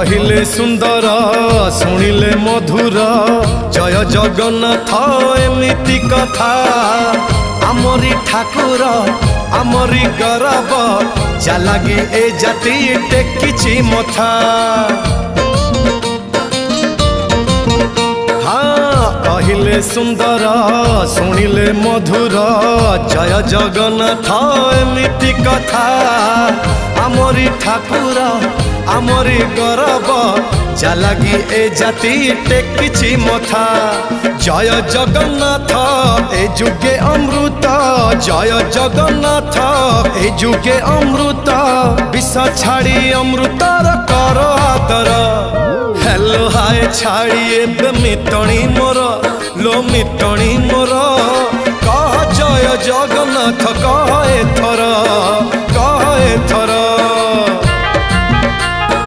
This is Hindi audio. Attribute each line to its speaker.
Speaker 1: कहिले सुंदर शुणिले मधुर जय जगन्नाथ एमिति कथा आमरी ठाकुर आमरी गौरव जालागी ए जाति टेकिछि मथा। हाँ कहिले सुंदर शुणिले मधुर जय जगन्नाथ एमिति कथा आमरी ठाकुर आमरी गौरव जालागी ए जाति टेकिछि मथा। जय जगन्नाथ ए जुगे अमृत जय जगन्नाथ ए जुगे अमृत विष छाड़ी अमृतर कर आदर। हेलो हाय छाड़ी एबे मिटणी मोर लो मिटणी मोर कह जय जगन्नाथ कह एथर।